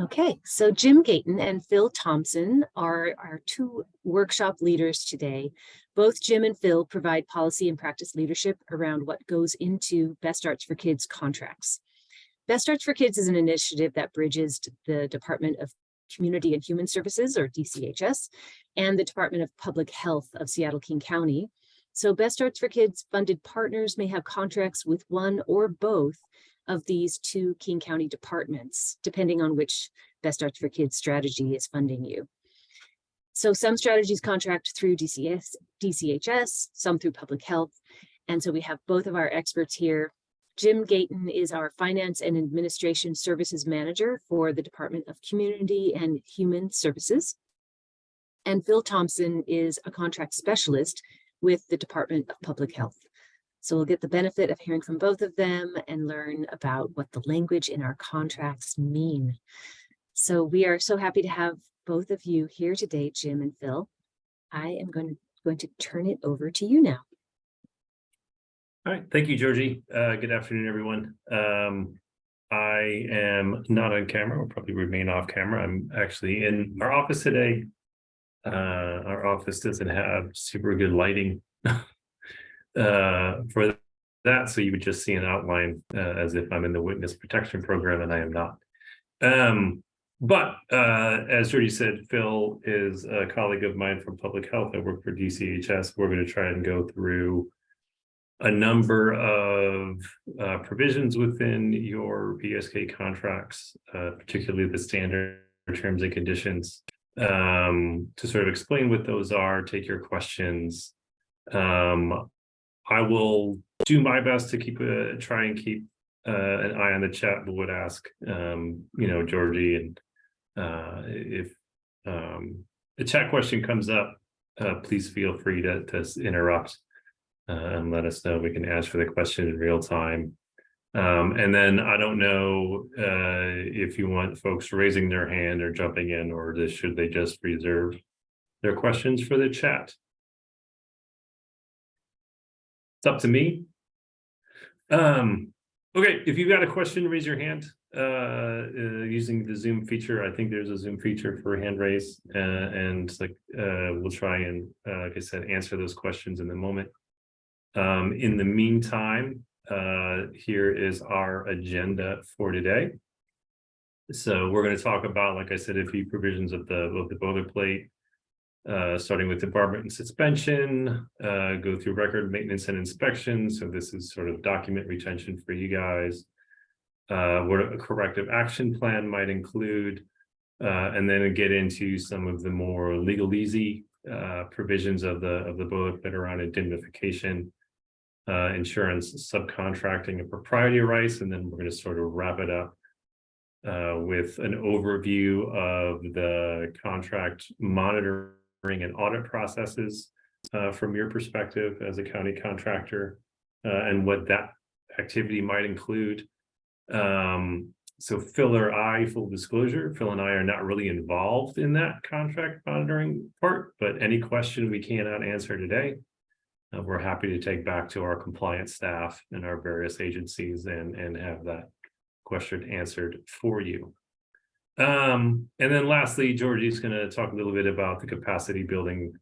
Okay, so Jim Gayton and Phil Thompson are our two workshop leaders today. Both Jim and Phil provide policy and practice leadership around what goes into Best Starts for Kids contracts. Best Starts for Kids is an initiative that bridges the Department of Community and Human Services, or DCHS, and the Department of Public Health of Seattle-King County. So Best Starts for Kids funded partners may have contracts with one or both of these two King County departments, depending on which Best Starts for Kids strategy is funding you. So some strategies contract through DCHS, some through public health. And so we have both of our experts here. Jim Gayton is our Finance and Administration Services Manager for the Department of Community and Human Services. And Phil Thompson is a contract specialist with the Department of Public Health. So we'll get the benefit of hearing from both of them and learn about what the language in our contracts mean. So we are so happy to have both of you here today, Jim and Phil. I am going to turn it over to you now. All right, thank you, Georgie. Good afternoon, everyone. I am not on camera. I'll probably remain off camera. I'm actually in our office today. Our office doesn't have super good lighting for that, so you would just see an outline as if I'm in the witness protection program, and I am not. But as Georgie said, Phil is a colleague of mine from public health. I work for DCHS. We're going to try and go through a number of provisions within your BSK contracts, particularly the standard terms and conditions, to sort of explain what those are, take your questions. I will do my best to try and keep an eye on the chat, but would ask, Georgie, and if a chat question comes up, please feel free to interrupt and let us know. We can ask for the question in real time. And then I don't know if you want folks raising their hand or jumping in, or should they just reserve their questions for the chat? It's up to me. Okay, if you've got a question, raise your hand using the Zoom feature. I think there's a Zoom feature for hand raise, and we'll try and, like I said, answer those questions in a moment. In the meantime, here is our agenda for today. So we're going to talk about, like I said, a few provisions of the boilerplate, starting with debarment and suspension, go through record maintenance and inspection. So this is sort of document retention for you guys, what a corrective action plan might include, and then get into some of the more legalese provisions of the boilerplate around indemnification, insurance, subcontracting, and propriety rights. And then we're going to sort of wrap it up with an overview of the contract monitoring and audit processes from your perspective as a county contractor, and what that activity might include. So full disclosure, Phil and I are not really involved in that contract monitoring part, but any question we cannot answer today, we're happy to take back to our compliance staff and our various agencies and have that question answered for you. And then lastly, Georgie's going to talk a little bit about the capacity building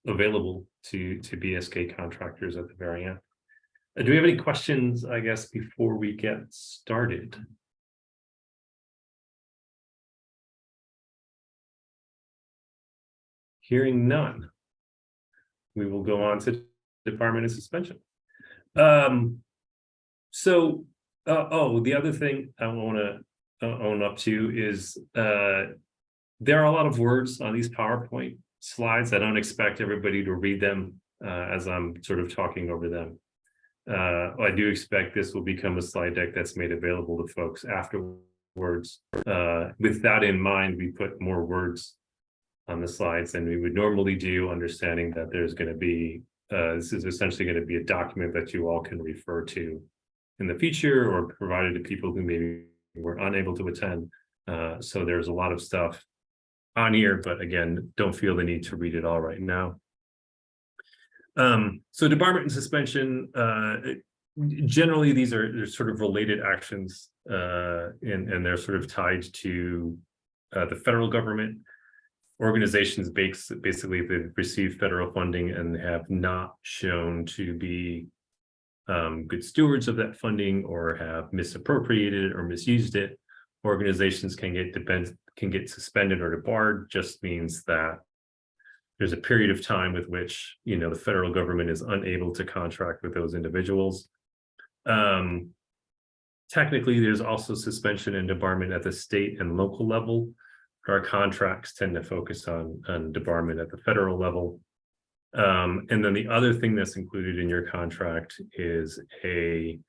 available to BSK contractors at the very end. Do we have any questions, I guess, before we get started? Hearing none, we will go on to debarment and suspension. The other thing I want to own up to is there are a lot of words on these PowerPoint slides. I don't expect everybody to read them as I'm sort of talking over them. I do expect this will become a slide deck that's made available to folks afterwards. With that in mind, we put more words on the slides than we would normally do, understanding that there's going to be, this is essentially going to be a document that you all can refer to in the future or provided to people who maybe were unable to attend. So there's a lot of stuff on here, but again, don't feel the need to read it all right now. So debarment and suspension, generally they're sort of related actions, and they're sort of tied to the federal government. Organizations basically they've received federal funding and have not shown to be good stewards of that funding or have misappropriated it or misused it. Organizations can get suspended or debarred. Just means that there's a period of time with which the federal government is unable to contract with those individuals. Technically, there's also suspension and debarment at the state and local level. Our contracts tend to focus on debarment at the federal level. And then the other thing that's included in your contract is a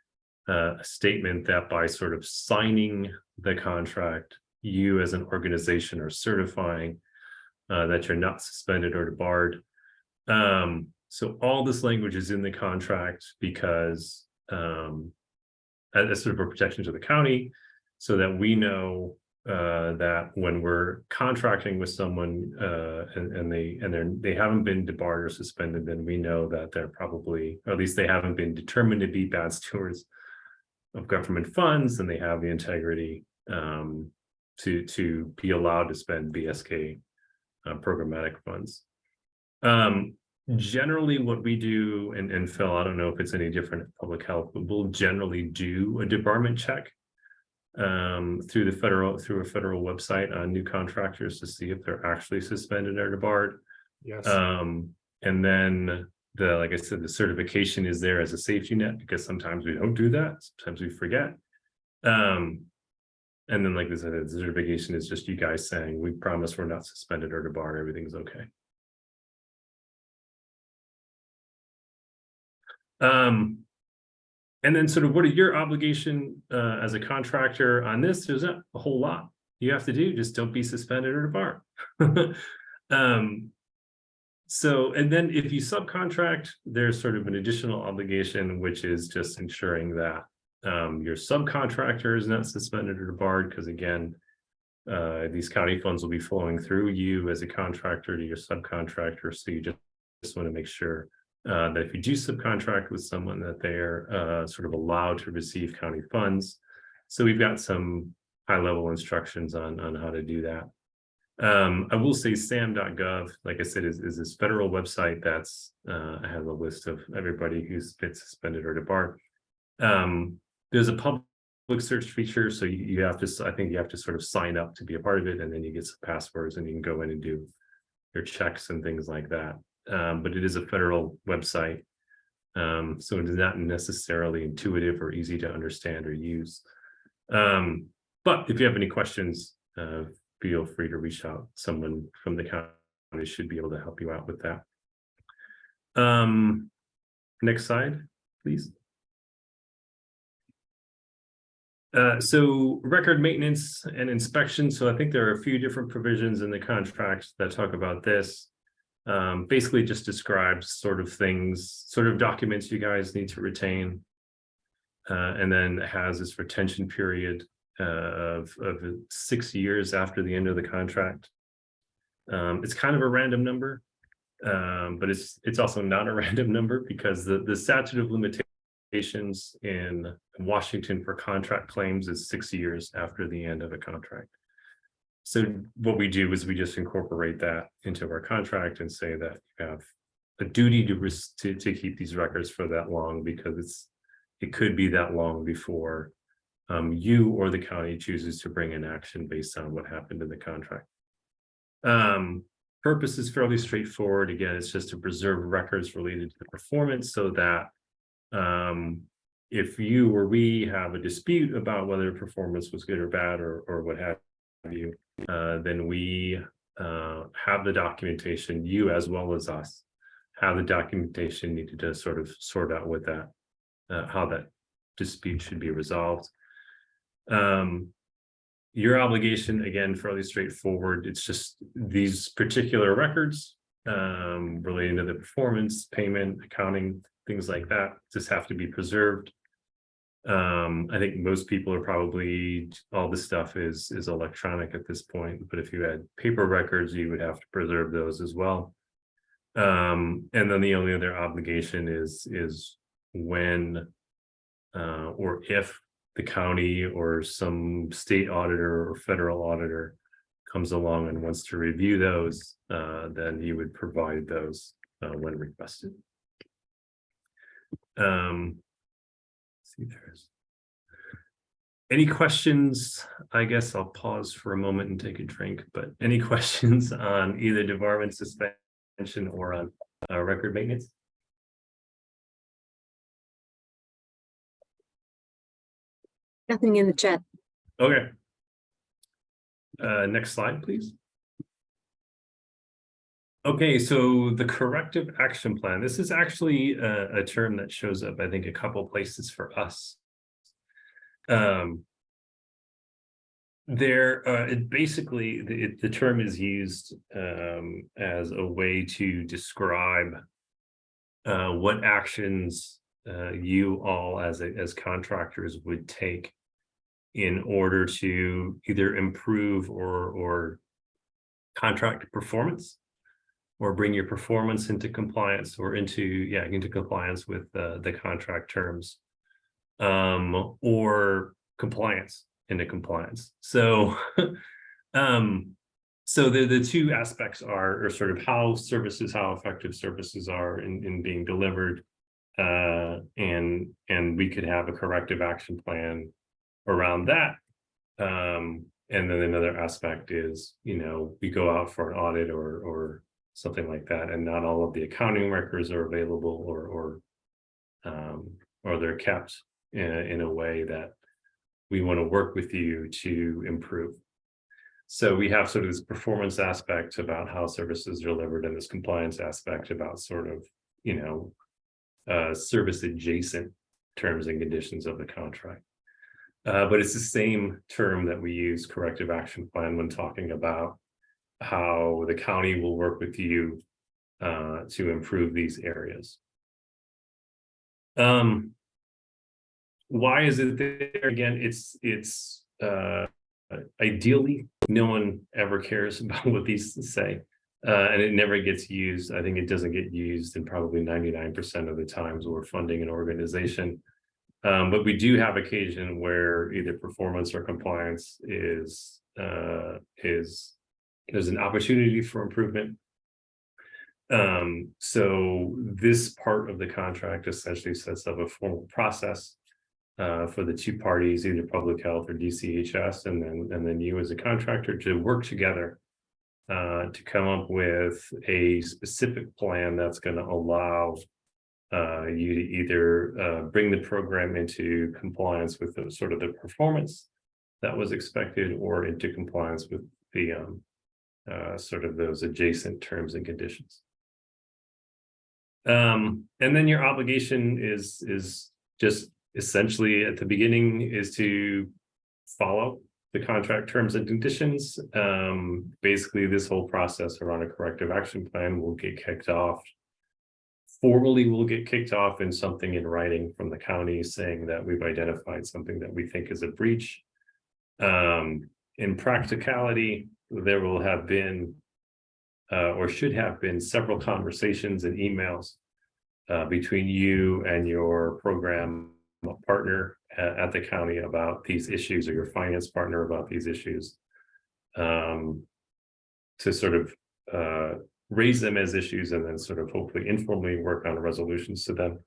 statement that by sort of signing the contract, you as an organization are certifying that you're not suspended or debarred. So all this language is in the contract because as sort of a protection to the county, so that we know that when we're contracting with someone and they haven't been debarred or suspended, then we know that they're probably, or at least they haven't been determined to be bad stewards of government funds, and they have the integrity to be allowed to spend BSK programmatic funds. Generally what we do, and Phil, I don't know if it's any different in public health, but we'll generally do a debarment check through a federal website on new contractors to see if they're actually suspended or debarred. Yes. And then like I said, the certification is there as a safety net, because sometimes we don't do that, sometimes we forget. And then, like I said, the certification is just you guys saying, we promise we're not suspended or debarred, everything's okay. And then sort of what are your obligation as a contractor on this? There's not a whole lot you have to do, just don't be suspended or debarred. So, and then if you subcontract, there's sort of an additional obligation, which is just ensuring that your subcontractor is not suspended or debarred, because again, these county funds will be flowing through you as a contractor to your subcontractor. So you just want to make sure that if you do subcontract with someone, that they're sort of allowed to receive county funds. So we've got some high-level instructions on how to do that. I will say SAM.gov, like I said, is this federal website that's has a list of everybody who's been suspended or debarred. There's a public search feature, so you have to, I think you have to sort of sign up to be a part of it, and then you get some passwords and you can go in and do your checks and things like that. But it is a federal website, so it is not necessarily intuitive or easy to understand or use. But if you have any questions, feel free to reach out. Someone from the county should be able to help you out with that. Next slide, please. So record maintenance and inspection. So I think there are a few different provisions in the contract that talk about this. Basically just describes sort of things, sort of documents you guys need to retain. And then it has this retention period of 6 years after the end of the contract. It's kind of a random number, but it's also not a random number, because the statute of limitations in Washington for contract claims is 6 years after the end of a contract. So what we do is we just incorporate that into our contract and say that you have a duty to keep these records for that long, because it could be that long before you or the county chooses to bring in action based on what happened in the contract. Purpose is fairly straightforward. Again, it's just to preserve records related to the performance, so that if you or we have a dispute about whether performance was good or bad or what have you, then we have the documentation, you as well as us have the documentation needed to sort of sort out with that, how that dispute should be resolved. Your obligation, again, fairly straightforward. It's just these particular records relating to the performance, payment, accounting, things like that just have to be preserved. I think most people are probably, all this stuff is electronic at this point, but if you had paper records, you would have to preserve those as well. And then the only other obligation is when or if the county or some state auditor or federal auditor comes along and wants to review those, then you would provide those when requested. See if there's any questions. I guess I'll pause for a moment and take a drink, but any questions on either debarment suspension or on record maintenance? Nothing in the chat. Okay. Next slide, please. Okay, so the corrective action plan. This is actually a term that shows up, I think, a couple places for us. Basically, the term is used as a way to describe what actions you all as contractors would take in order to either improve or contract performance, or bring your performance into compliance, or into compliance with the contract terms, or compliance into compliance. So so the two aspects are sort of how effective services are in being delivered, and we could have a corrective action plan around that. And then another aspect is, we go out for an audit or something like that, and not all of the accounting records are available, or they're kept in a way that we want to work with you to improve. So we have sort of this performance aspect about how services are delivered, and this compliance aspect about sort of, service adjacent terms and conditions of the contract. But it's the same term that we use, corrective action plan, when talking about how the county will work with you to improve these areas. Why is it there? Again, it's ideally, no one ever cares about what these say, and it never gets used. I think it doesn't get used in probably 99% of the times we're funding an organization. But we do have occasion where either performance or compliance is there's an opportunity for improvement. So this part of the contract essentially sets up a formal process for the two parties, either public health or DCHS, and then you as a contractor, to work together to come up with a specific plan that's going to allow you to either bring the program into compliance with the sort of the performance that was expected, or into compliance with the sort of those adjacent terms and conditions. And then your obligation is just essentially at the beginning is to follow the contract terms and conditions. Basically, this whole process around a corrective action plan will get kicked off. Formally, will get kicked off in something in writing from the county saying that we've identified something that we think is a breach. In practicality, there will have been or should have been several conversations and emails between you and your program partner at the county about these issues, or your finance partner about these issues, to sort of raise them as issues, and then sort of hopefully informally work on resolutions to them.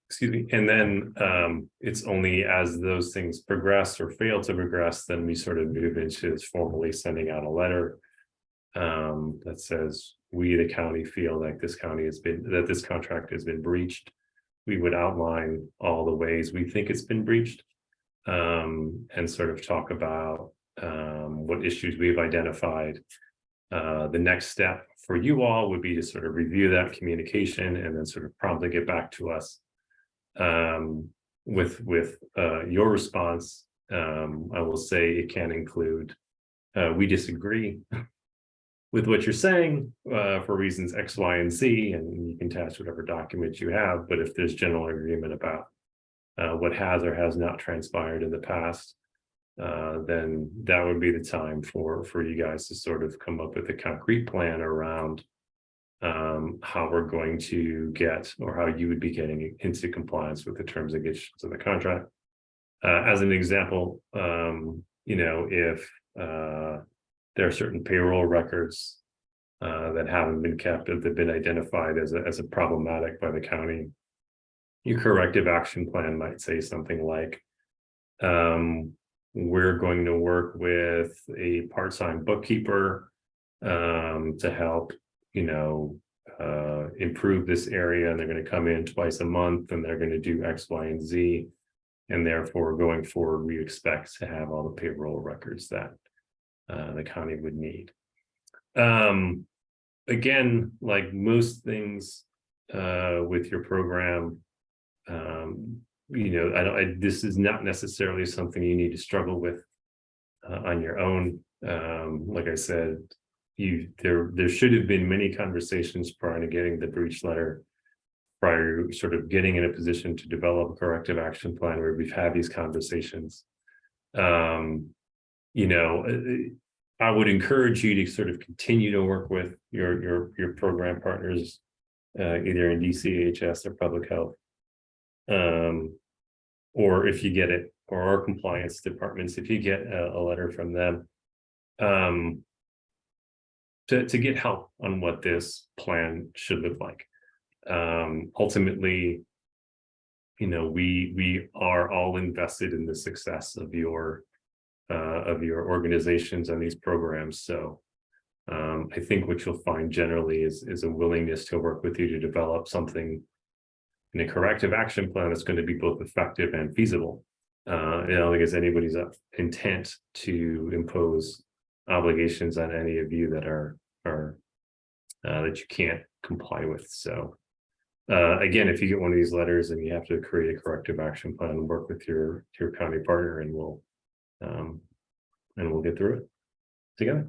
Excuse me. And then it's only as those things progress or fail to progress, then we sort of move into formally sending out a letter that says, we, the county, feel like this contract has been breached. We would outline all the ways we think it's been breached, and sort of talk about what issues we've identified. The next step for you all would be to sort of review that communication and then sort of promptly get back to us with your response. I will say it can include, we disagree with what you're saying for reasons X, Y, and Z, and you can attach whatever documents you have. But if there's general agreement about what has or has not transpired in the past, then that would be the time for you guys to sort of come up with a concrete plan around how we're going to get, or how you would be getting into compliance with the terms and conditions of the contract. As an example, if there are certain payroll records that haven't been kept, that have been identified as a problematic by the county, your corrective action plan might say something like, we're going to work with a part-time bookkeeper to help, improve this area, and they're going to come in twice a month, and they're going to do X, Y, and Z. And therefore, going forward, we expect to have all the payroll records that the county would need. Again, like most things with your program, this is not necessarily something you need to struggle with on your own. Like I said, there should have been many conversations prior to getting the breach letter, prior to sort of getting in a position to develop a corrective action plan, where we've had these conversations. I would encourage you to sort of continue to work with your program partners, either in DCHS or public health, or if you get it, or our compliance departments, if you get a letter from them, to get help on what this plan should look like. Ultimately, we are all invested in the success of your organizations and these programs. So I think what you'll find generally is a willingness to work with you to develop something in a corrective action plan that's going to be both effective and feasible. I don't think it's anybody's intent to impose obligations on any of you that are that you can't comply with. So again, if you get one of these letters and you have to create a corrective action plan and work with your county partner, and we'll get through it together.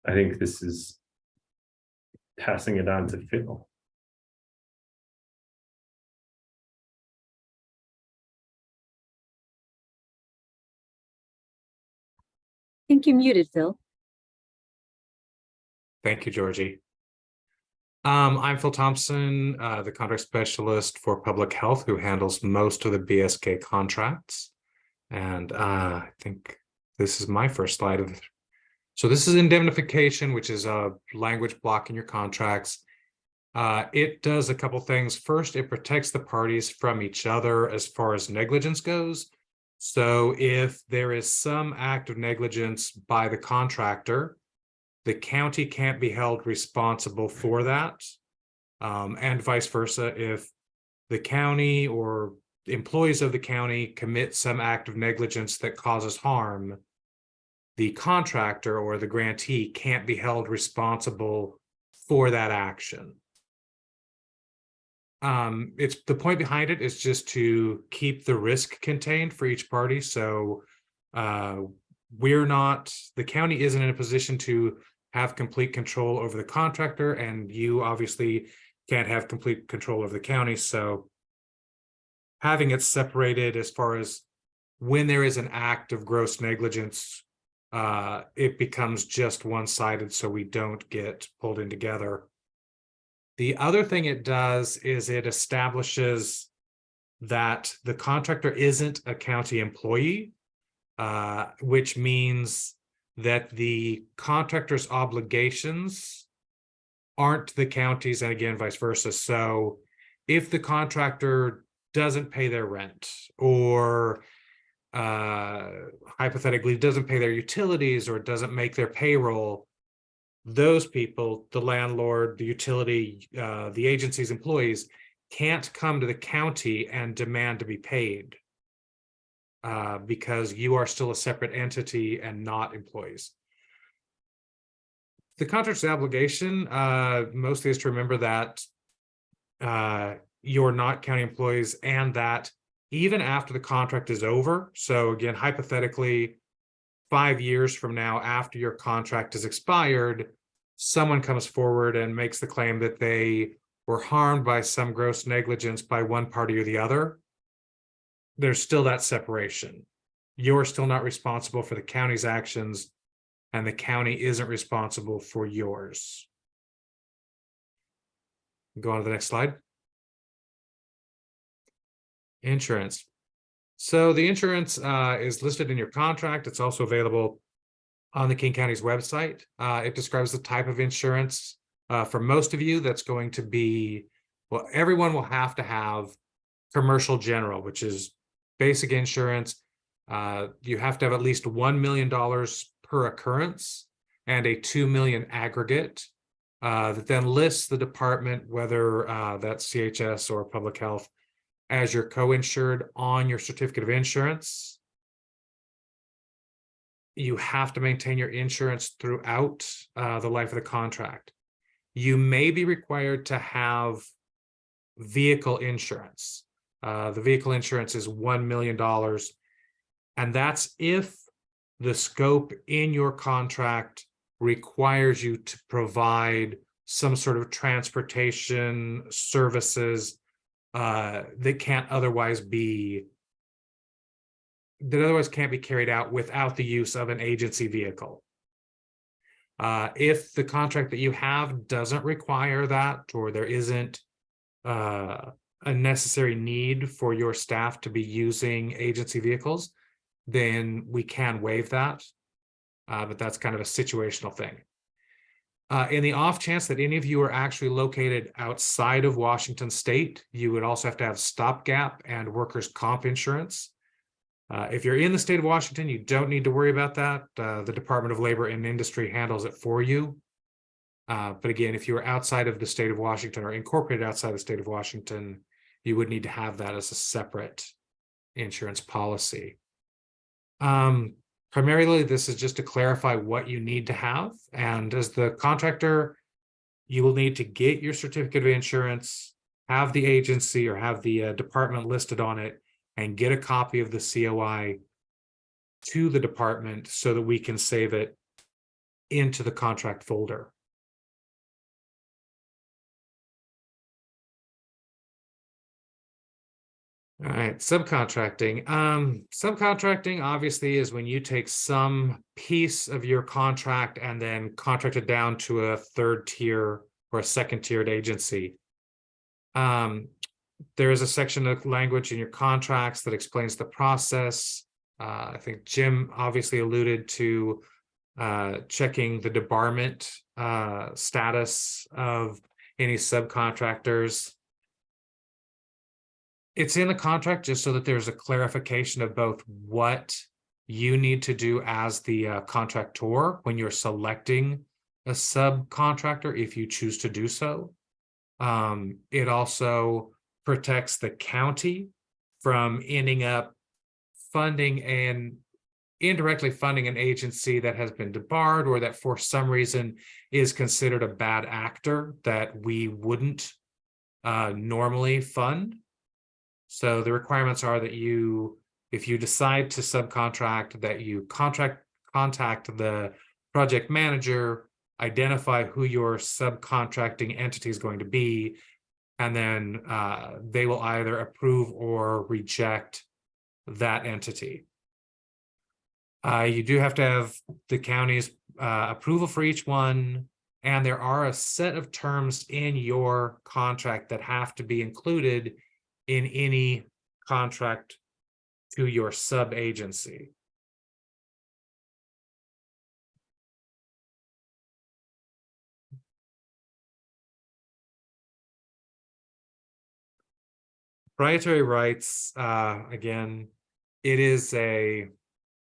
I think this is passing it on to Phil. I think you're muted, Phil. Thank you, Georgie. I'm Phil Thompson, the contract specialist for public health, who handles most of the BSK contracts. And I think this is my first slide of it. So this is indemnification, which is a language block in your contracts. It does a couple things. First, it protects the parties from each other as far as negligence goes. So if there is some act of negligence by the contractor, the county can't be held responsible for that. And vice versa, if the county or employees of the county commit some act of negligence that causes harm, the contractor or the grantee can't be held responsible for that action. It's the point behind it is just to keep the risk contained for each party. So the county isn't in a position to have complete control over the contractor, and you obviously can't have complete control over the county. So having it separated as far as when there is an act of gross negligence, it becomes just one-sided, so we don't get pulled in together. The other thing it does is it establishes that the contractor isn't a county employee, which means that the contractor's obligations aren't the county's, and again, vice versa. So if the contractor doesn't pay their rent, or hypothetically doesn't pay their utilities, or doesn't make their payroll, those people, the landlord, the utility, the agency's employees, can't come to the county and demand to be paid because you are still a separate entity and not employees. The contractor's obligation mostly is to remember that you're not county employees, and that even after the contract is over, so again, hypothetically, 5 years from now, after your contract is expired, someone comes forward and makes the claim that they were harmed by some gross negligence by one party or the other, there's still that separation. you're still not responsible for the county's actions, and the county isn't responsible for yours. Go on to the next slide. Insurance. So the insurance is listed in your contract. It's also available on the King County's website. It describes the type of insurance. For most of you, that's going to be, well, everyone will have to have commercial general, which is basic insurance. You have to have at least $1 million per occurrence and a $2 million aggregate that then lists the department, whether that's CHS or public health, as your co-insured on your certificate of insurance. You have to maintain your insurance throughout the life of the contract. You may be required to have vehicle insurance. The vehicle insurance is $1 million. And that's if the scope in your contract requires you to provide some sort of transportation services that otherwise can't be carried out without the use of an agency vehicle. If the contract that you have doesn't require that, or there isn't a necessary need for your staff to be using agency vehicles, then we can waive that. But that's kind of a situational thing. In the off chance that any of you are actually located outside of Washington State, you would also have to have stopgap and workers' comp insurance. If you're in the state of Washington, you don't need to worry about that. The Department of Labor and Industry handles it for you. But again, if you are outside of the state of Washington or incorporated outside the state of Washington, you would need to have that as a separate insurance policy. Primarily, this is just to clarify what you need to have. And as the contractor, you will need to get your certificate of insurance, have the agency or have the department listed on it, and get a copy of the COI to the department so that we can save it into the contract folder. All right, subcontracting. Subcontracting obviously is when you take some piece of your contract and then contract it down to a third tier or a second tiered agency. There is a section of language in your contracts that explains the process. I think Jim obviously alluded to checking the debarment status of any subcontractors. It's in the contract just so that there's a clarification of both what you need to do as the contractor when you're selecting a subcontractor, if you choose to do so. It also protects the county from ending up funding and indirectly funding an agency that has been debarred or that for some reason is considered a bad actor that we wouldn't normally fund. So the requirements are that if you decide to subcontract, that you contact the project manager, identify who your subcontracting entity is going to be, and then they will either approve or reject that entity. You do have to have the county's approval for each one, and there are a set of terms in your contract that have to be included in any contract to your sub-agency. Proprietary rights, again, it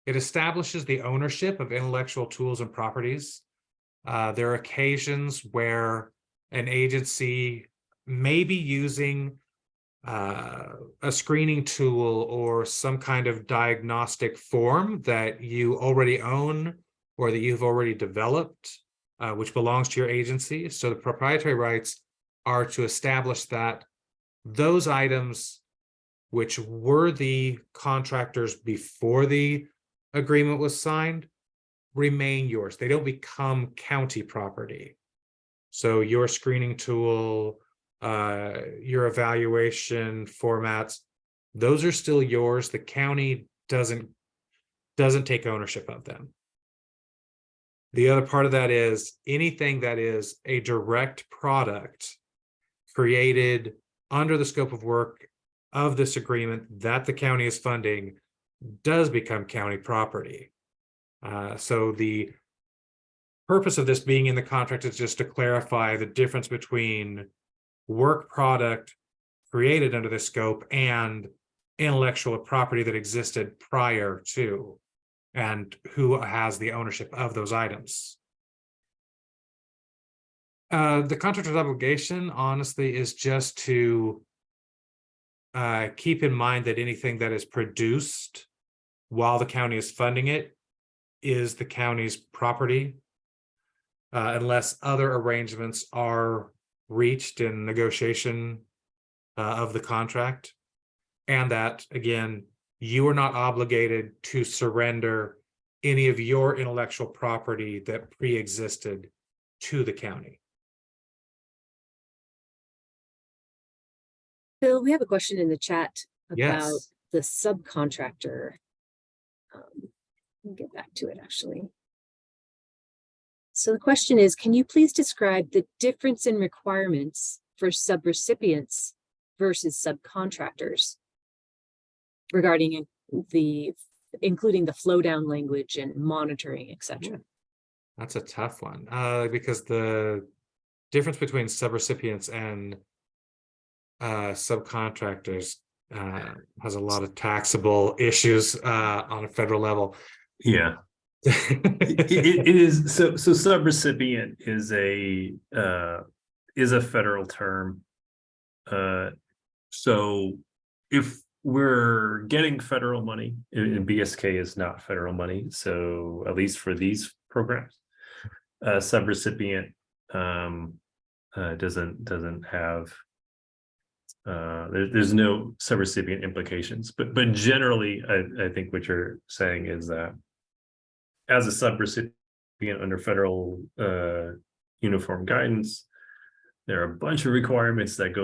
establishes the ownership of intellectual tools and properties. There are occasions where an agency may be using a screening tool or some kind of diagnostic form that you already own or that you've already developed, which belongs to your agency. So the proprietary rights are to establish that those items which were the contractors before the agreement was signed remain yours. They don't become county property. So your screening tool, your evaluation formats, those are still yours. The county doesn't doesn't take ownership of them. The other part of that is anything that is a direct product created under the scope of work of this agreement that the county is funding does become county property. So the purpose of this being in the contract is just to clarify the difference between work product created under this scope and intellectual property that existed prior to, and who has the ownership of those items. The contractor's obligation, honestly, is just to keep in mind that anything that is produced while the county is funding it is the county's property, unless other arrangements are reached in negotiation of the contract. And that, again, you are not obligated to surrender any of your intellectual property that pre-existed to the county. Phil, we have a question in the chat about Yes. the subcontractor. Let me get back to it, actually. So the question is, can you please describe the difference in requirements for subrecipients versus subcontractors regarding including the flow down language and monitoring, etc.? That's a tough one, because the difference between subrecipients and subcontractors has a lot of taxable issues on a federal level. Yeah. It is so subrecipient is a federal term. So if we're getting federal money, and BSK is not federal money, so at least for these programs, subrecipient doesn't have there's no subrecipient implications, but generally I think what you're saying is that as a subrecipient under federal uniform guidance, there are a bunch of requirements that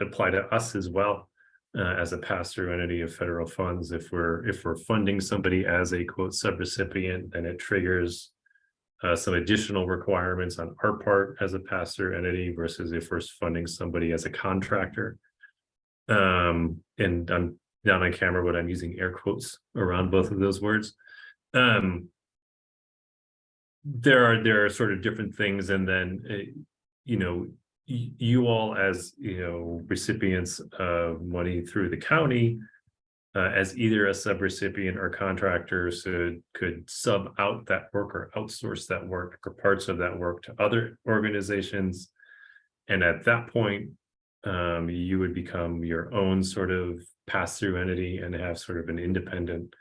apply to us as well, as a pass-through entity of federal funds. If we're funding somebody as a quote subrecipient, then it triggers some additional requirements on our part as a pass-through entity versus if we're funding somebody as a contractor. And I'm not on camera, but I'm using air quotes around both of those words. There are sort of different things, and then you all as recipients of money through the county, as either a subrecipient or contractor, could sub out that work or outsource that work or parts of that work to other organizations, and at that point you would become your own sort of pass-through entity and have sort of an independent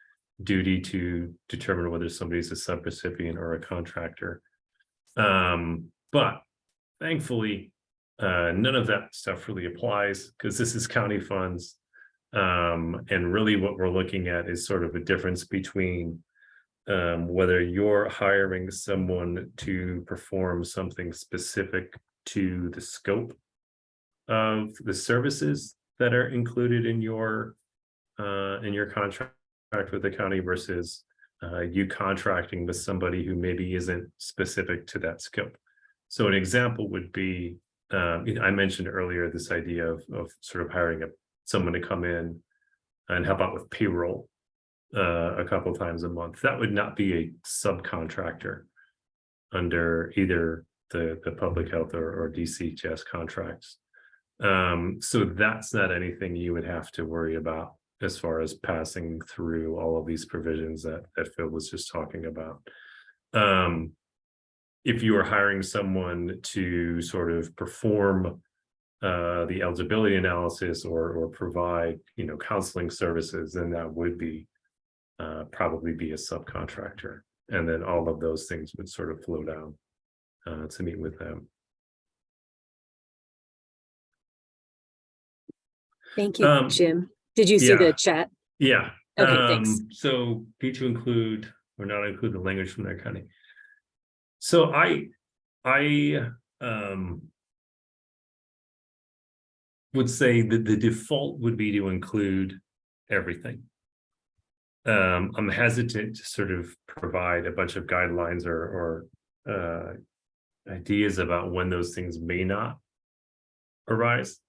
duty to determine whether somebody's a subrecipient or a contractor. But thankfully, none of that stuff really applies because this is county funds. And really what we're looking at is sort of a difference between whether you're hiring someone to perform something specific to the scope of the services that are included in your contract with the county versus you contracting with somebody who maybe isn't specific to that scope. So an example would be, I mentioned earlier this idea of sort of hiring someone to come in and help out with payroll a couple of times a month. That would not be a subcontractor under either the public health or DCHS contracts. So that's not anything you would have to worry about as far as passing through all of these provisions that Phil was just talking about. If you are hiring someone to sort of perform the eligibility analysis or provide counseling services, then that would be probably be a subcontractor, and then all of those things would sort of flow down to meet with them. Thank you, Jim. Did you see the chat? Yeah. Okay, thanks. So need to include or not include the language from their county. So I would say that the default would be to include everything. I'm hesitant to sort of provide a bunch of guidelines or ideas about when those things may not arise.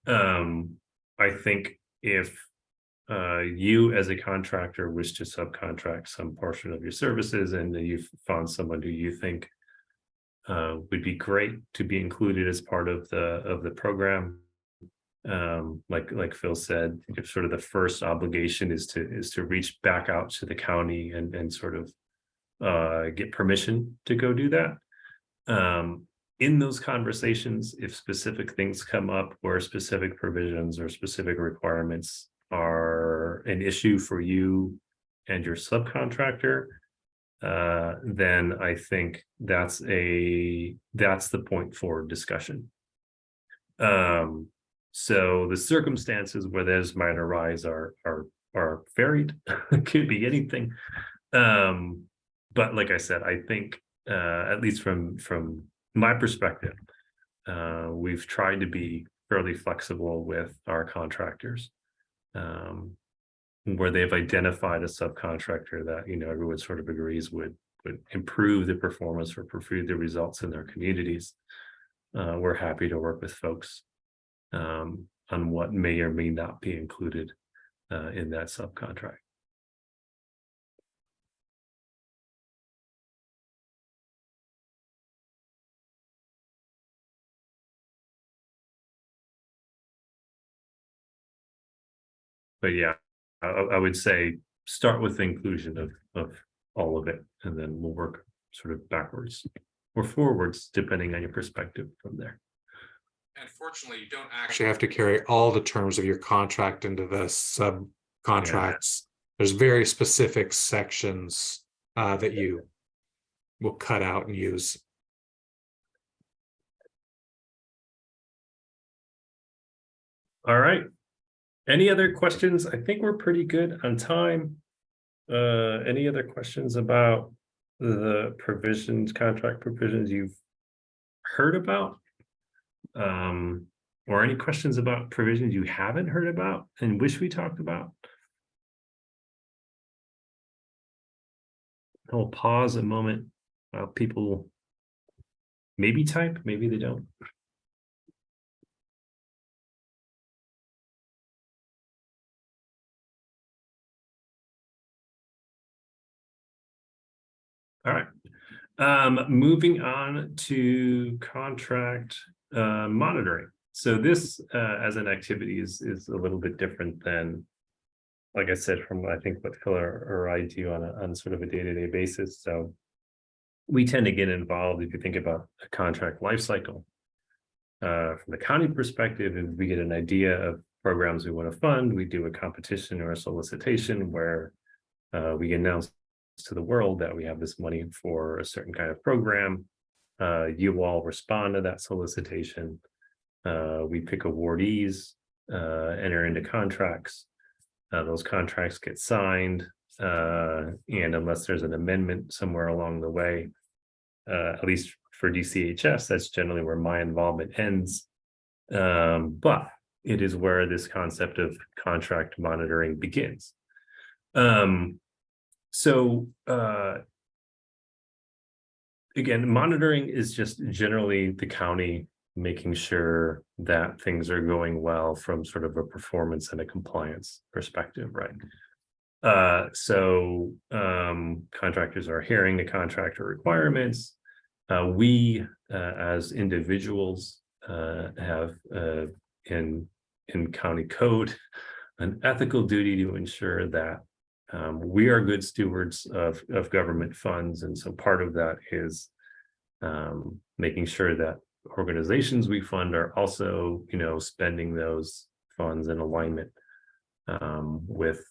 I think if you as a contractor wish to subcontract some portion of your services and you've found someone who you think would be great to be included as part of the program, like Phil said, if sort of the first obligation is to reach back out to the county and sort of get permission to go do that. In those conversations, if specific things come up where specific provisions or specific requirements are an issue for you and your subcontractor, then I think that's the point for discussion. So the circumstances where those might arise are varied. It could be anything. But like I said, I think at least from my perspective, we've tried to be fairly flexible with our contractors, where they've identified a subcontractor that everyone sort of agrees would improve the performance or improve the results in their communities. We're happy to work with folks on what may or may not be included in that subcontract. But yeah, I would say start with the inclusion of all of it, and then we'll work sort of backwards or forwards, depending on your perspective from there. Unfortunately, you don't actually have to carry all the terms of your contract into the subcontracts. There's very specific sections that you will cut out and use. All right. Any other questions? I think we're pretty good on time. Any other questions about the provisions, contract provisions you've heard about? Or any questions about provisions you haven't heard about and wish we talked about? I'll pause a moment while people maybe type, maybe they don't. All right. Moving on to contract monitoring. So this as an activity is a little bit different than, like I said, from I think what Phil or I do on sort of a day-to-day basis. So we tend to get involved, if you think about a contract lifecycle. From the county perspective, if we get an idea of programs we want to fund, we do a competition or a solicitation where we announce to the world that we have this money for a certain kind of program. You all respond to that solicitation. We pick awardees, enter into contracts. Those contracts get signed, and unless there's an amendment somewhere along the way, at least for DCHS, that's generally where my involvement ends. But it is where this concept of contract monitoring begins. So again, monitoring is just generally the county making sure that things are going well from sort of a performance and a compliance perspective, right? So contractors are adhering to contractor requirements. We as individuals have in county code an ethical duty to ensure that we are good stewards of government funds. And so part of that is making sure that organizations we fund are also, spending those funds in alignment with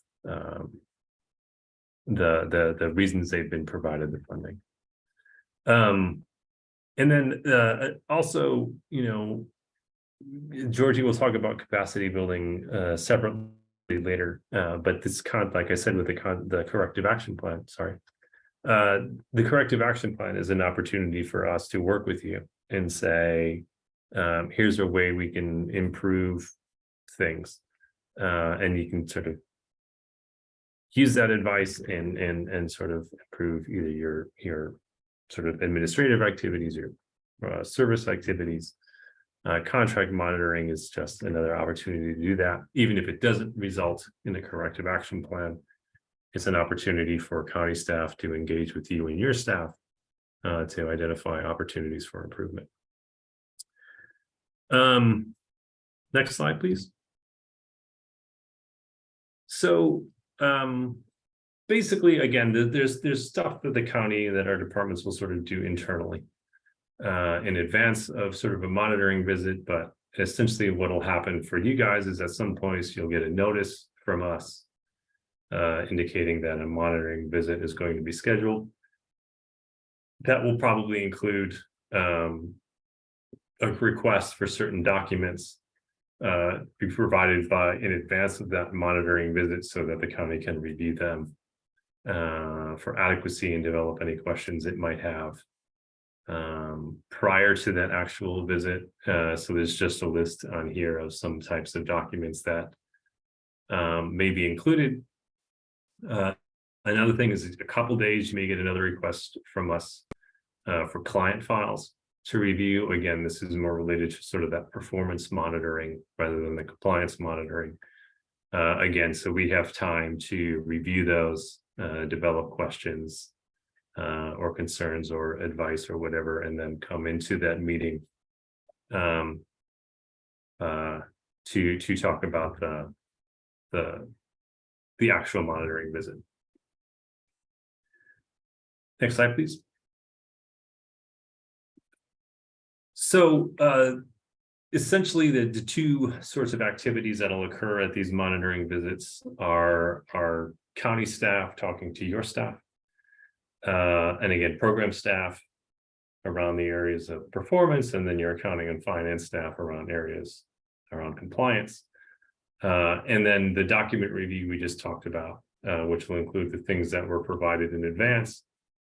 the reasons they've been provided the funding. And then also, Georgie will talk about capacity building separately later, but this like I said, with the corrective action plan, the corrective action plan is an opportunity for us to work with you and say, here's a way we can improve things, and you can sort of use that advice and sort of improve either your sort of administrative activities, your service activities. Contract monitoring is just another opportunity to do that, even if it doesn't result in a corrective action plan. It's an opportunity for county staff to engage with you and your staff to identify opportunities for improvement. Next slide, please. So basically, again, there's stuff that the county, that our departments will sort of do internally in advance of sort of a monitoring visit. But essentially what will happen for you guys is at some points you'll get a notice from us indicating that a monitoring visit is going to be scheduled. That will probably include a request for certain documents be provided in advance of that monitoring visit so that the county can review them for adequacy and develop any questions it might have prior to that actual visit. So there's just a list on here of some types of documents that may be included. Another thing is a couple days you may get another request from us for client files to review. Again, this is more related to sort of that performance monitoring rather than the compliance monitoring. Again, so we have time to review those, develop questions or concerns or advice or whatever, and then come into that meeting to talk about the actual monitoring visit. Next slide, please. So essentially the two sorts of activities that'll occur at these monitoring visits are county staff talking to your staff, and again, program staff around the areas of performance, and then your accounting and finance staff around areas around compliance. And then the document review we just talked about, which will include the things that were provided in advance.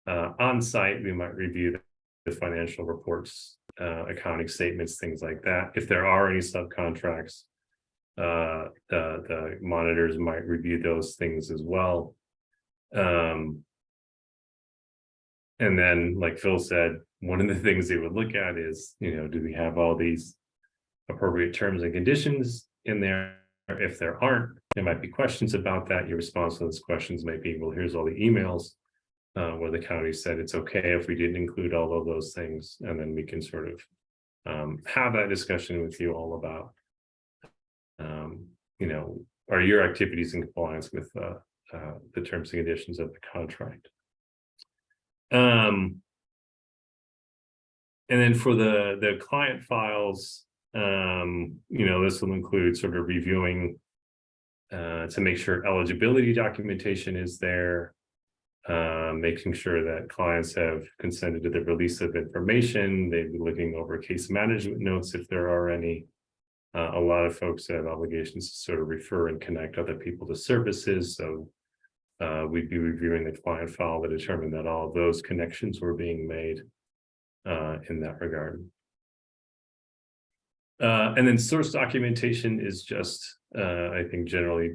On site, we might review the financial reports, accounting statements, things like that. If there are any subcontracts, the monitors might review those things as well. And then, like Phil said, one of the things they would look at is, do we have all these appropriate terms and conditions in there? If there aren't, there might be questions about that. Your response to those questions might be, well, here's all the emails where the county said it's okay if we didn't include all of those things, and then we can sort of have that discussion with you all about, are your activities in compliance with the terms and conditions of the contract. And then for the client files, this will include sort of reviewing to make sure eligibility documentation is there, making sure that clients have consented to the release of information. They'd be looking over case management notes if there are any. A lot of folks have obligations to sort of refer and connect other people to services. So we'd be reviewing the client file to determine that all of those connections were being made in that regard. And then source documentation is just, I think, generally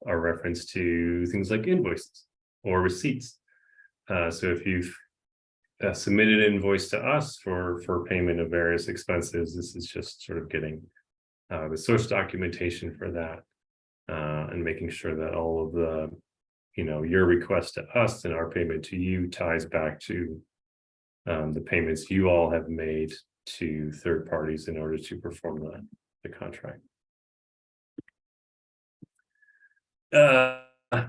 a reference to things like invoices or receipts. So if you've submitted an invoice to us for payment of various expenses, this is just sort of getting the source documentation for that and making sure that all of the, your request to us and our payment to you ties back to the payments you all have made to third parties in order to perform the contract.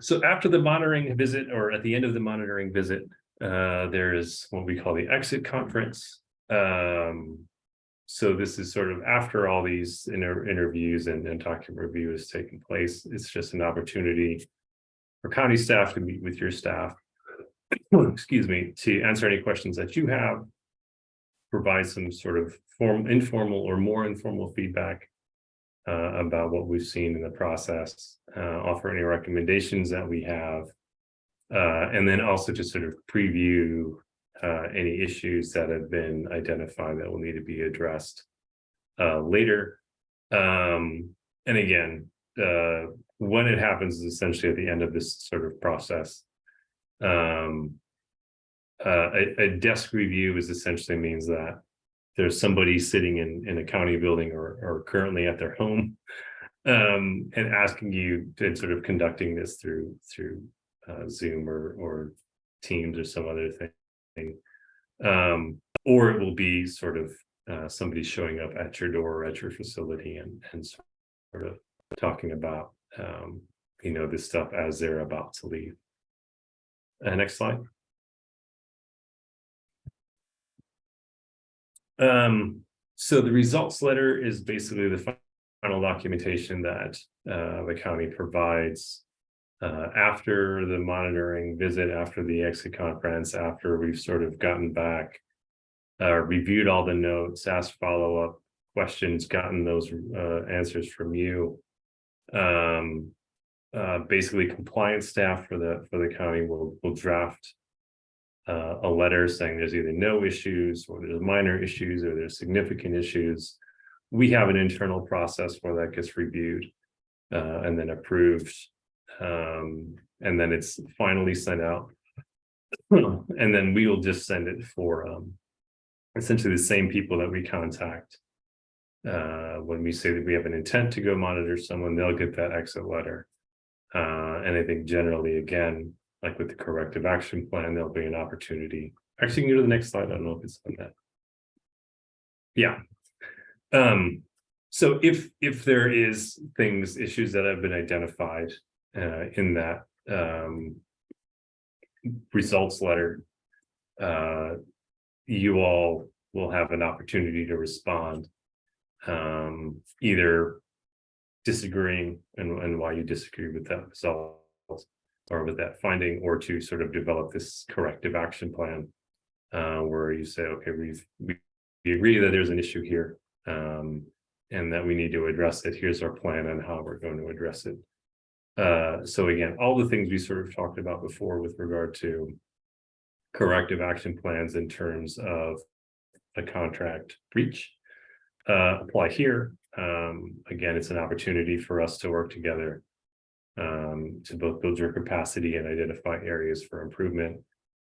So after the monitoring visit, or at the end of the monitoring visit, there is what we call the exit conference. So this is sort of after all these interviews and document review has taken place. It's just an opportunity for county staff to meet with your staff, excuse me, to answer any questions that you have, provide some sort of informal or more informal feedback about what we've seen in the process, offer any recommendations that we have, and then also to sort of preview any issues that have been identified that will need to be addressed later. And again, when it happens is essentially at the end of this sort of process. A desk review is essentially means that there's somebody sitting in a county building or currently at their home, and asking you to sort of conducting this through Zoom or Teams or some other thing, or it will be sort of somebody showing up at your door or at your facility and sort of talking about this stuff as they're about to leave. Next slide. So the results letter is basically the final documentation that the county provides after the monitoring visit, after the exit conference, after we've sort of gotten back, reviewed all the notes, asked follow-up questions, gotten those answers from you. Basically, compliance staff for the county will draft a letter saying there's either no issues or there's minor issues or there's significant issues. We have an internal process where that gets reviewed and then approved, and then it's finally sent out, and then we will just send it for essentially the same people that we contact when we say that we have an intent to go monitor someone. They'll get that exit letter, and I think generally, again, like with the corrective action plan, there'll be an opportunity. Actually, you can go to the next slide. I don't know if it's on that. Yeah. So if there is issues that have been identified in that results letter, you all will have an opportunity to respond, either disagreeing and why you disagree with that result or with that finding, or to sort of develop this corrective action plan where you say, okay, we agree that there's an issue here, and that we need to address it. Here's our plan on how we're going to address it. So again, all the things we sort of talked about before with regard to corrective action plans in terms of a contract breach apply here. Again, it's an opportunity for us to work together to both build your capacity and identify areas for improvement.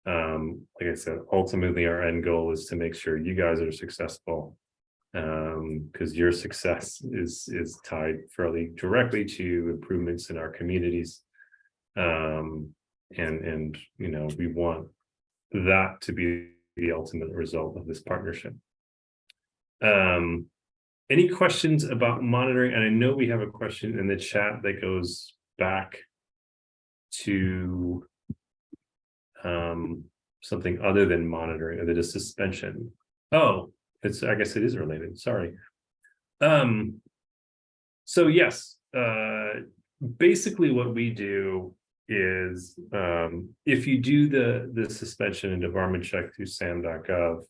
Like I said, ultimately our end goal is to make sure you guys are successful, because your success is tied fairly directly to improvements in our communities, and we want that to be the ultimate result of this partnership. Any questions about monitoring? And I know we have a question in the chat that goes back to something other than monitoring, or the suspension. Oh, I guess it is related. Sorry. So yes, basically what we do is if you do the suspension and debarment check through sam.gov,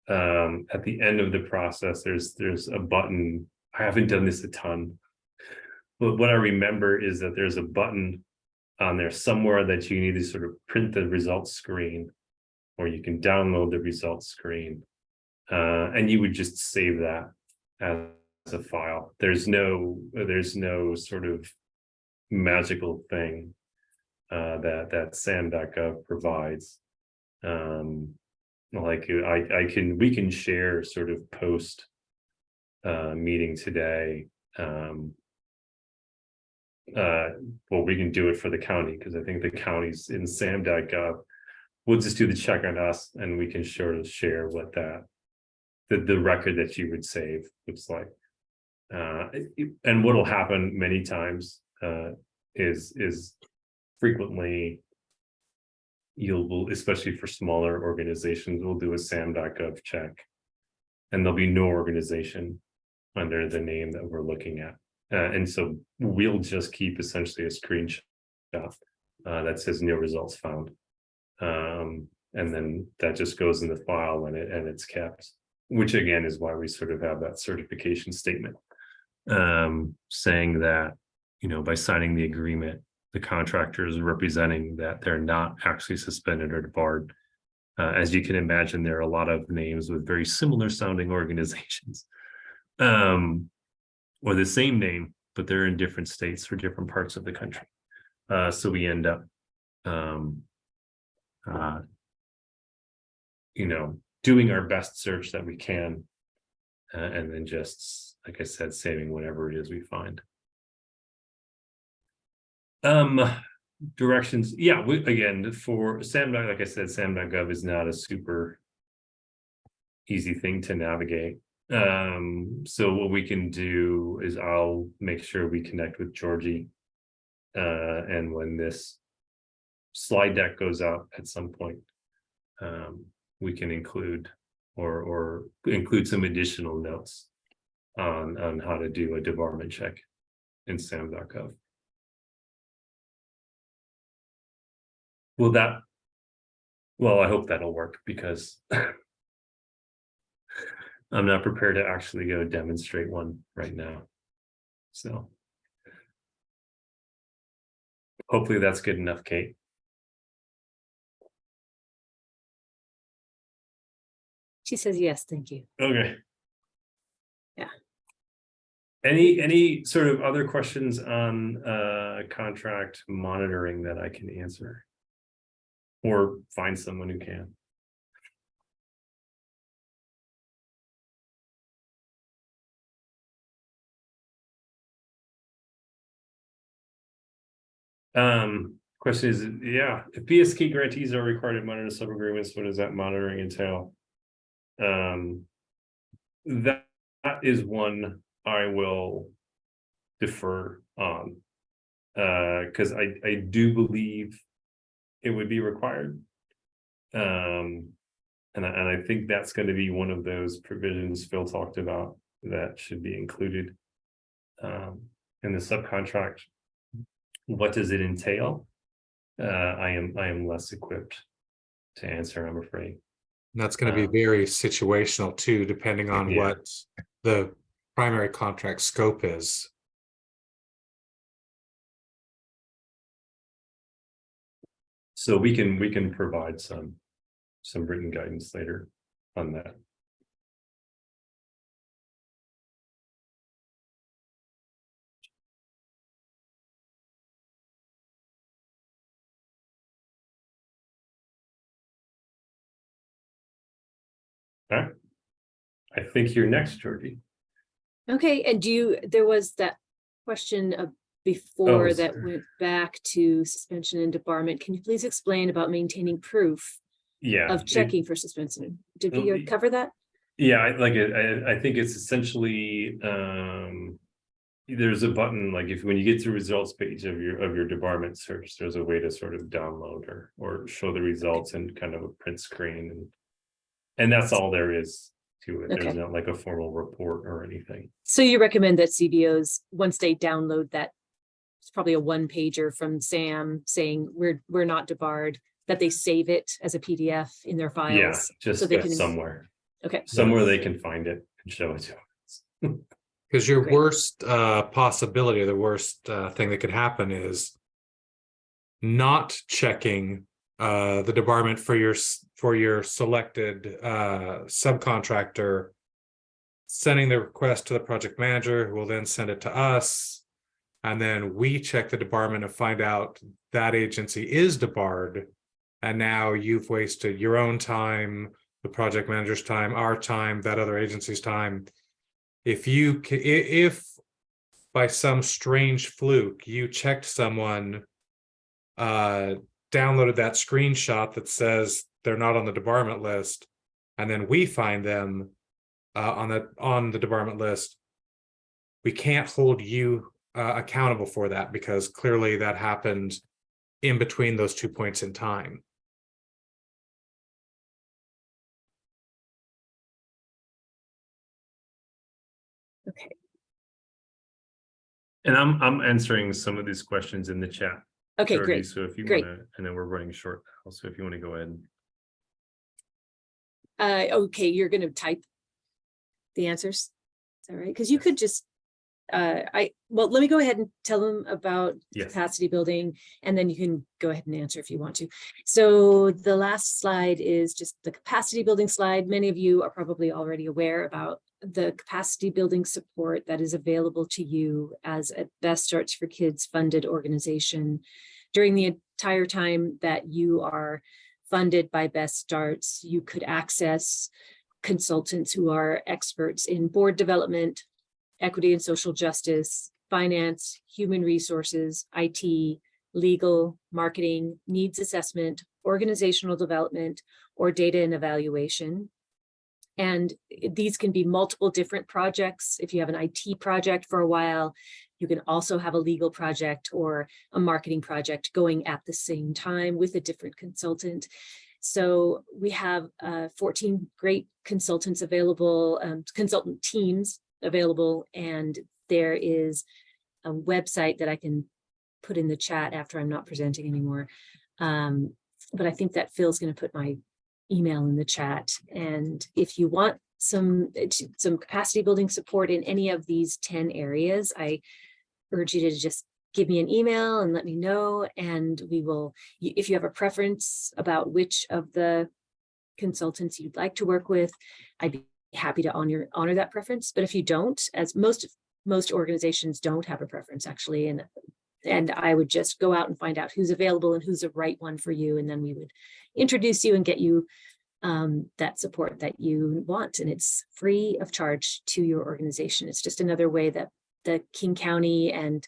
at the end of the process, there's a button. I haven't done this a ton, but what I remember is that there's a button on there somewhere that you can either sort of print the results screen, or you can download the results screen, and you would just save that as a file. There's no sort of magical thing that sam.gov provides. We can share sort of post meeting today. Well, we can do it for the county, because I think the county's in sam.gov. We'll just do the check on us, and we can sort of share what the record that you would save looks like. And what'll happen many times is frequently especially for smaller organizations, we'll do a sam.gov check, and there'll be no organization under the name that we're looking at. And so we'll just keep essentially a screenshot that says no results found. And then that just goes in the file and it's kept, which again is why we sort of have that certification statement saying that, by signing the agreement, the contractor is representing that they're not actually suspended or debarred. As you can imagine, there are a lot of names with very similar sounding organizations, or the same name, but they're in different states for different parts of the country. So we end up, doing our best search that we can, and then just, like I said, saving whatever it is we find. Directions. Yeah, again, for SAM.gov, like I said, SAM.gov is not a super easy thing to navigate. So what we can do is I'll make sure we connect with Georgie. And when this slide deck goes out at some point, we can include or include some additional notes on how to do a debarment check in SAM.gov. Well, I hope that'll work, because I'm not prepared to actually go demonstrate one right now. So hopefully that's good enough, Kate. She says yes, thank you. Okay. Yeah. Any sort of other questions on contract monitoring that I can answer? Or find someone who can? Question is, yeah, if BSK grantees are required to monitor sub-agreements, what does that monitoring entail? That is one I will defer on, because I do believe it would be required. And I think that's going to be one of those provisions Phil talked about that should be included in the subcontract. What does it entail? I am less equipped to answer, I'm afraid. And that's going to be very situational too, depending on what the primary contract scope is. So we can provide some written guidance later on that. All right. I think you're next, Georgie. Okay, and there was that question before that went back to suspension and debarment. Can you please explain about maintaining proof of checking for suspension? Did we cover that? Yeah, I think it's essentially there's a button, like when you get to the results page of your debarment search, there's a way to sort of download or show the results in kind of a print screen, and that's all there is to it. There's not like a formal report or anything. So you recommend that CBOs, once they download that, it's probably a one-pager from SAM saying we're not debarred, that they save it as a PDF in their files? Yeah, just so they can somewhere. Okay. Somewhere they can find it and show it to us. Because your worst possibility, or the worst thing that could happen is not checking the debarment for your selected subcontractor, sending the request to the project manager, who will then send it to us, and then we check the debarment and find out that agency is debarred, and now you've wasted your own time, the project manager's time, our time, that other agency's time. If by some strange fluke you checked someone, downloaded that screenshot that says they're not on the debarment list, and then we find them on the debarment list, we can't hold you accountable for that, because clearly that happened in between those 2 points in time. Okay. And I'm answering some of these questions in the chat. Okay, Georgie, great. so if you Great. want to, and then we're running short now, so if you want to go ahead. Okay, you're going to type the answers. Is that right? Because you could just let me go ahead and tell them about Yes. capacity building, and then you can go ahead and answer if you want to. So the last slide is just the capacity building slide. Many of you are probably already aware about the capacity building support that is available to you as a Best Starts for Kids funded organization. During the entire time that you are funded by Best Starts, you could access consultants who are experts in board development, equity and social justice, finance, human resources, IT, legal, marketing, needs assessment, organizational development, or data and evaluation. And these can be multiple different projects. If you have an IT project for a while, you can also have a legal project or a marketing project going at the same time with a different consultant. So we have 14 great consultants available, consultant teams available, and there is a website that I can put in the chat after I'm not presenting anymore. But I think that Phil's going to put my email in the chat. And if you want some capacity building support in any of these 10 areas, I urge you to just give me an email and let me know. And we will, if you have a preference about which of the consultants you'd like to work with, I'd be happy to honor that preference. But if you don't, as most organizations don't have a preference actually, and I would just go out and find out who's available and who's the right one for you. And then we would introduce you and get you that support that you want. And it's free of charge to your organization. It's just another way that the King County and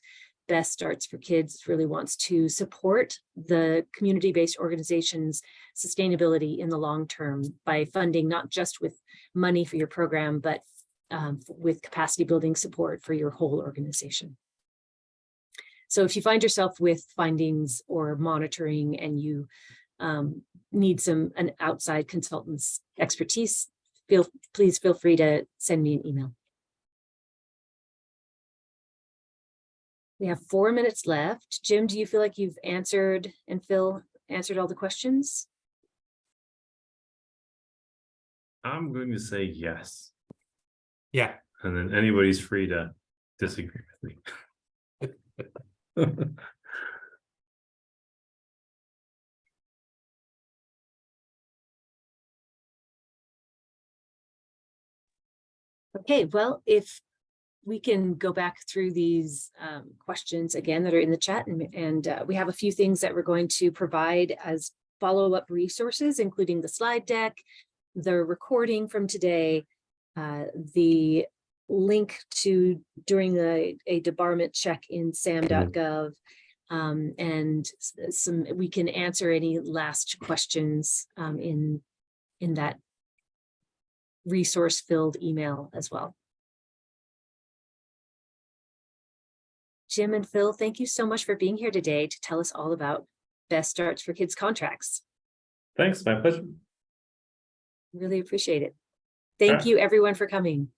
Best Starts for Kids really wants to support the community-based organization's sustainability in the long term by funding not just with money for your program, but with capacity building support for your whole organization. So if you find yourself with findings or monitoring and you need an outside consultant's expertise, please feel free to send me an email. We have 4 minutes left. Jim, do you feel like you've answered, and Phil answered all the questions? I'm going to say yes. Yeah. And then anybody's free to disagree with me. Okay, well, if we can go back through these questions again that are in the chat, and we have a few things that we're going to provide as follow-up resources, including the slide deck, the recording from today, the link to during a debarment check in sam.gov, and we can answer any last questions in that resource-filled email as well. Jim and Phil, thank you so much for being here today to tell us all about Best Starts for Kids contracts. Thanks, my pleasure. Really appreciate it. Thank you everyone for coming.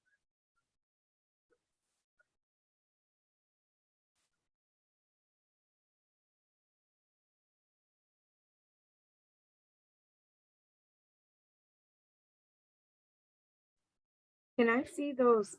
Can I see those